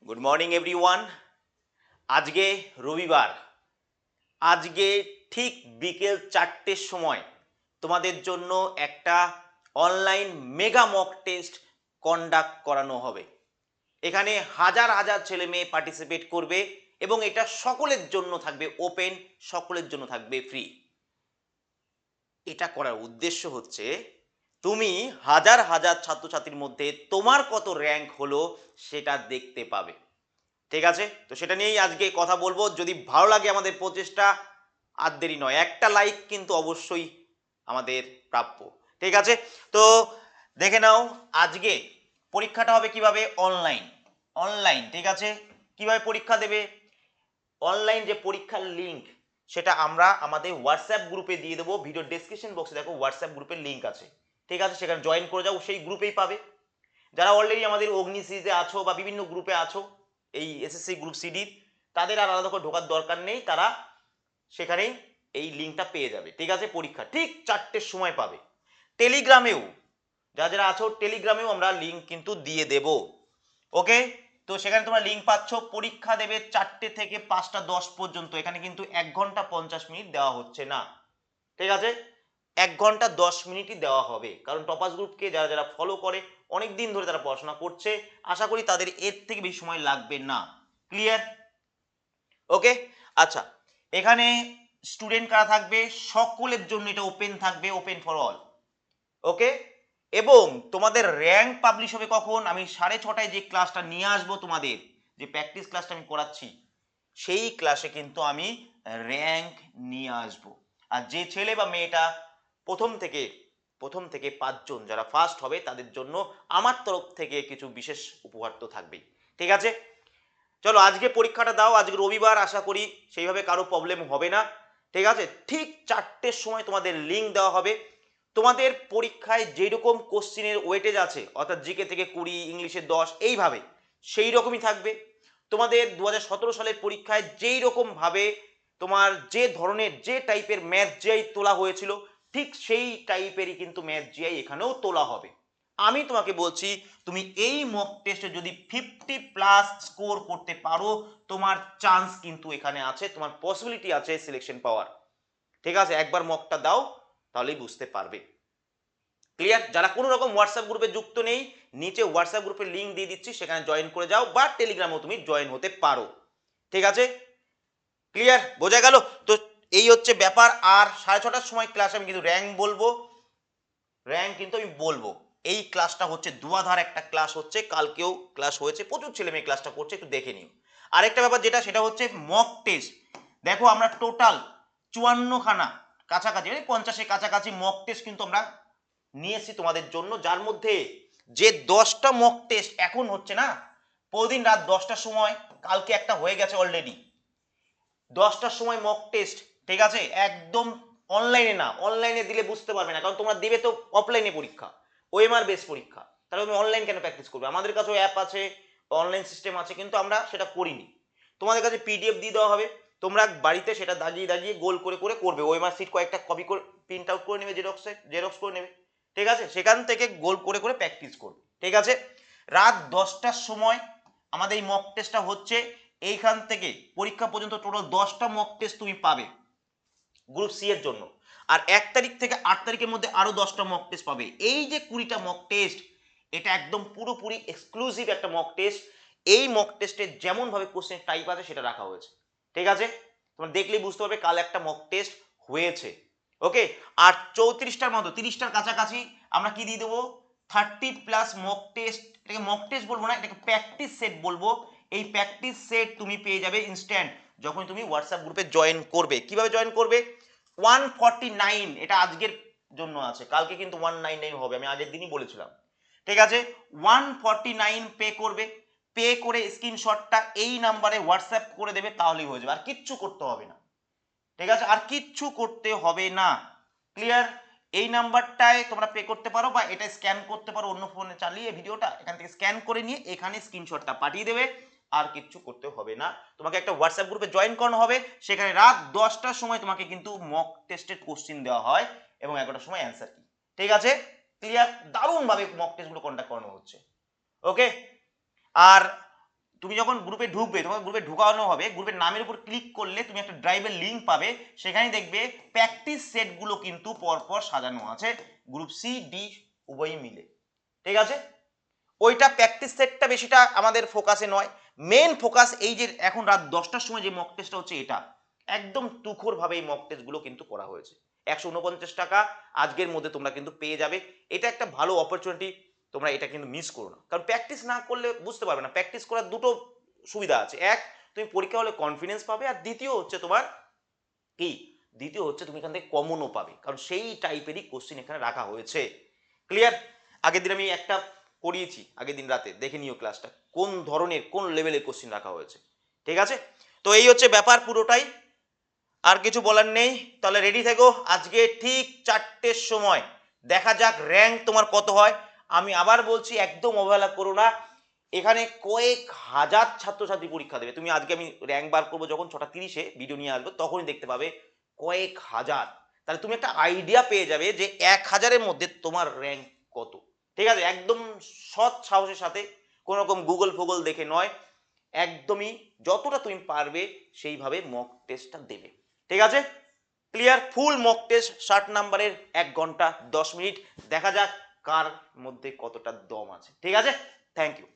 Good morning everyone. আজকে রবিবার। আজকে ঠিক বিকেল 4টের সময় তোমাদের জন্য একটা online mega mock test conduct করানো হবে। এখানে হাজার হাজার ছেলে মেয়ে পার্টিসিপেট করবে এবং এটা সকলের জন্য থাকবে ওপেন, সকলের জন্য থাকবে ফ্রি। এটা করার উদ্দেশ্য হচ্ছে তুমি হাজার হাজার ছাত্রছাত্রীর মধ্যে তোমার কত র্যাঙ্ক হলো সেটা দেখতে পাবে। ঠিক আছে, তো সেটা নিয়েই আজকে কথা বলবো। যদি ভালো লাগে আমাদের প্রচেষ্টা, আর দেরি নয়, একটা লাইক কিন্তু অবশ্যই আমাদের প্রাপ্য। ঠিক আছে, তো দেখে নাও আজকে পরীক্ষাটা হবে কিভাবে। অনলাইন। অনলাইন, ঠিক আছে। কিভাবে পরীক্ষা দেবে? অনলাইন যে পরীক্ষার লিঙ্ক সেটা আমরা আমাদের হোয়াটসঅ্যাপ গ্রুপে দিয়ে দেবো। ভিডিও ডেসক্রিপশন বক্সে দেখো হোয়াটসঅ্যাপ গ্রুপের লিঙ্ক আছে। ঠিক আছে, সেখানে জয়েন করে যাও, সেই গ্রুপেই পাবে। যারা অলরেডি আমাদের অগ্নি সিরিজে আছো বা বিভিন্ন গ্রুপে আছো এই এসএসসি গ্রুপ সিডির, তাদের আর আলাদা করে ঢোকার দরকার নেই, তারা সেখানেই এই লিঙ্কটা পেয়ে যাবে। ঠিক আছে, পরীক্ষা ঠিক 4টের সময় পাবে। টেলিগ্রামেও যারা যারা আছো, টেলিগ্রামেও আমরা লিঙ্ক কিন্তু দিয়ে দেব। ওকে, তো সেখানে তোমরা লিঙ্ক পাচ্ছ। পরীক্ষা দেবে 4টে থেকে 5টা 10 পর্যন্ত। এখানে কিন্তু 1 ঘন্টা 50 মিনিট দেওয়া হচ্ছে না। ঠিক আছে, 1 ঘন্টা 10 মিনিটই দেওয়া হবে, কারণ টপাস গ্রুপকে যারা যারা ফলো করে অনেক দিন ধরে তারা পড়াশোনা করছে, আশা করি তাদের এর থেকে বেশি সময় লাগবে না। ক্লিয়ার? ওকে, আচ্ছা। এখানে স্টুডেন্ট কারা থাকবে? সকলের জন্য এটা ওপেন থাকবে, ওপেন ফর অল। ওকে, এবং তোমাদের র্যাঙ্ক পাবলিশ হবে কখন? আমি 6:30টায় যে ক্লাসটা নিয়ে আসবো, তোমাদের যে প্র্যাকটিস ক্লাসটা আমি করাচ্ছি, সেই ক্লাসে কিন্তু আমি র্যাঙ্ক নিয়ে আসব। আর যে ছেলে বা মেয়েটা প্রথম থেকে 5জন যারা ফার্স্ট হবে তাদের জন্য আমার তরফ থেকে কিছু বিশেষ উপহার তো থাকবেই। ঠিক আছে, চলো আজকে পরীক্ষাটা দাও। আজকে রবিবার, আশা করি সেইভাবে কারো প্রবলেম হবে না। ঠিক আছে, ঠিক 4টের সময় তোমাদের লিঙ্ক দেওয়া হবে। তোমাদের পরীক্ষায় যেরকম কোশ্চিনের ওয়েটেজ আছে, অর্থাৎ জিকে থেকে 20, ইংলিশে 10, এইভাবে সেই রকমই থাকবে। তোমাদের 2017 সালের পরীক্ষায় যেই রকম ভাবে তোমার যে ধরনের যে টাইপের ম্যাথ জিআই তোলা হয়েছিল, ঠিক সেই টাইপেরই কিন্তু ম্যাথ জিআই এখানেও তোলা হবে। আমি তোমাকে বলছি, তুমি এই মক টেস্টে যদি 50+ স্কোর করতে পারো, তোমার চান্স কিন্তু এখানে আছে, তোমার পসিবিলিটি আছে সিলেকশন পাওয়ার। ঠিক আছে, একবার মকটা দাও, তাহলেই বুঝতে পারবে। ক্লিয়ার? যারা কোনো রকম হোয়াটসঅ্যাপ গ্রুপে যুক্ত নেই, নিচে হোয়াটসঅ্যাপ গ্রুপের লিঙ্ক দিয়ে দিচ্ছি, সেখানে জয়েন করে যাও, বা টেলিগ্রামেও তুমি জয়েন হতে পারো। ঠিক আছে, ক্লিয়ার? বোঝা গেল? তো এই হচ্ছে ব্যাপার। আর 6:30টার সময় ক্লাস আমি কিন্তু র্যাঙ্ক বলবো। র্যাঙ্ক কিন্তু আমি বলবো। এই ক্লাসটা হচ্ছে দুয়াধার একটা ক্লাস হচ্ছে, কালকেও ক্লাস হয়েছে, প্রচুর ছেলে মেয়ে ক্লাসটা করছে, একটু দেখে নিও। আরেকটা ব্যাপার যেটা, সেটা হচ্ছে মক টেস্ট। দেখো আমরা টোটাল 54খানা কাছাকাছি, মানে 50-এর কাছাকাছি মক টেস্ট কিন্তু আমরা নিয়ে এসেছি তোমাদের জন্য, যার মধ্যে যে 10টা মক টেস্ট এখন হচ্ছে না, প্রতিদিন রাত 10টার সময়, কালকে একটা হয়ে গেছে অলরেডি 10টার সময় মক টেস্ট। ঠিক আছে, একদম অনলাইনে না, অনলাইনে দিলে বুঝতে পারবে না, কারণ তোমরা দিবে তো অফলাইনে পরীক্ষা, ওএমআর বেস পরীক্ষা, তাহলে তুমি অনলাইন কেন প্র্যাকটিস করবে? আমাদের কাছেও অ্যাপ আছে, অনলাইন সিস্টেম আছে, কিন্তু আমরা সেটা করিনি। তোমাদের কাছে পিডিএফ দিয়ে দেওয়া হবে, তোমরা বাড়িতে সেটা দাগিয়ে দাগিয়ে গোল করে করে করবে। ওএমআর সিট কয়েকটা কপি করে প্রিন্ট আউট করে নেবে, জেরক্স করে নেবে। ঠিক আছে, সেখান থেকে গোল করে করে প্র্যাকটিস করবে। ঠিক আছে, রাত 10টার সময় আমাদের এই মক টেস্টটা হচ্ছে। এইখান থেকে পরীক্ষা পর্যন্ত টোটাল 10টা মক টেস্ট তুমি পাবে গ্রুপ সি এর জন্য। আর 1 তারিখ থেকে 8 তারিখের মধ্যে আরো 10টা মক টেস্ট পাবে। এই যে 20টা মক টেস্ট, এটা একদম পুরোপুরি এক্সক্লুসিভ একটা মক টেস্ট। এই মক টেস্টে যেমন ভাবে কোশ্চেন টাইপ আছে সেটা রাখা হয়েছে। ঠিক আছে, তোমরা দেখলেই বুঝতে পারবে কাল একটা মক টেস্ট হয়েছে। ওকে, আর 34টার মতো 30টার কাছাকাছি আমরা কি দিয়ে দেবো, 30+ মক টেস্ট। এটাকে মক টেস্ট বলবো না, এটাকে প্র্যাকটিস সেট বলবো। এই প্র্যাকটিস সেট তুমি পেয়ে যাবে ইনস্ট্যান্ট যখন তুমি হোয়াটসঅ্যাপ গ্রুপে জয়েন করবে। কিভাবে জয়েন করবে? 149, এটা আজকের জন্য আছে, কালকে কিন্তু 199 হবে, আমি আগের দিনই বলেছিলাম। ঠিক আছে, 149 পে করবে। পে করে স্ক্রিনশটটা এই নাম্বারে হোয়াটসঅ্যাপ করে দেবে, তাহলেই হয়ে যাবে, আর কিচ্ছু করতে হবে না। ঠিক আছে, আর কিচ্ছু করতে হবে না। ক্লিয়ার? এই নাম্বারটায় তোমরা পে করতে পারো, বা এটা স্ক্যান করতে পারো, অন্য ফোনে চালিয়ে ভিডিওটা এখান থেকে স্ক্যান করে নিয়ে এখানে স্ক্রিনশটটা পাঠিয়ে দেবে, আর কিচ্ছু করতে হবে না। তোমাকে একটা হোয়াটসঅ্যাপ গ্রুপে জয়েন করানো হবে, সেখানে রাত 10টার সময় তোমাকে কিন্তু মক টেস্টের কোশ্চিন দেওয়া হয় এবং 11টার সময় অ্যান্সার কি। ঠিক আছে, ক্লিয়ার? দারুণ ভাবে মক টেস্টগুলো কন্ডাক্ট করানো হচ্ছে। ওকে, আর তুমি যখন গ্রুপে ঢুকবে, তোমার গ্রুপে ঢুকানো হবে, গ্রুপের নামের উপর ক্লিক করলে তুমি একটা ড্রাইভের লিঙ্ক পাবে, সেখানে দেখবে প্র্যাকটিস সেটগুলো কিন্তু পরপর সাজানো আছে গ্রুপ সি ডি উভয়ই মিলে, ঠিক আছে? ওইটা প্র্যাকটিস সেটটা বেশিটা আমাদের ফোকাসে নয়, মেন ফোকাস এই যে এখন রাত 10টার সময় যে মক টেস্টটা হচ্ছে, এটা একদম তুখোর ভাবে এই মক টেস্টগুলো কিন্তু করা হয়েছে। 149 টাকা আজকের মধ্যে তোমরা কিন্তু পেয়ে যাবে, এটা একটা ভালো অপরচুনিটি, তোমরা এটা কিন্তু মিস করো না, কারণ প্র্যাকটিস না করলে বুঝতে পারবে না। প্র্যাকটিস করার দুটো সুবিধা আছে, এক তুমি পরীক্ষা হলে কনফিডেন্স পাবে, আর দ্বিতীয় হচ্ছে তোমার কি, দ্বিতীয় হচ্ছে তুমি এখান থেকে কমনও পাবে, কারণ সেই টাইপেরই কোশ্চেন এখানে রাখা হয়েছে। ক্লিয়ার? আগের দিন আমি একটা করিয়েছি, আগের দিন রাতে দেখে নিও ক্লাসটা, কোন ধরনের কোন লেভেলের কোশ্চেন রাখা হয়েছে, ঠিক আছে? তো এই হচ্ছে ব্যাপার পুরোটাই, আর কিছু বলার নেই। তাহলে রেডি থেকো, আজকে ঠিক 4টের সময় দেখা যাক র্যাঙ্ক তোমার কত হয়। আমি আবার বলছি, একদম অবহেলা করো না, এখানে কয়েক হাজার ছাত্রছাত্রী পরীক্ষা দেবে। তুমি আজকে আমি র্যাঙ্ক বার করবো যখন 6:30-এ ভিডিও নিয়ে আসবো, তখনই দেখতে পাবে কয়েক হাজার। তাহলে তুমি একটা আইডিয়া পেয়ে যাবে যে 1000-এর মধ্যে তোমার র্যাঙ্ক কত, ঠিক আছে? একদম সৎ সাহসের সাথে, কোনো রকম গুগল ফুগল দেখে নয়, একদমই যতটা তুমি পারবে সেইভাবে মক টেস্টটা দেবে, ঠিক আছে? ক্লিয়ার? ফুল মক টেস্ট 60 নাম্বারের, 1 ঘন্টা 10 মিনিট, দেখা যাক কার মধ্যে কতটা দম আছে, ঠিক আছে? Thank you.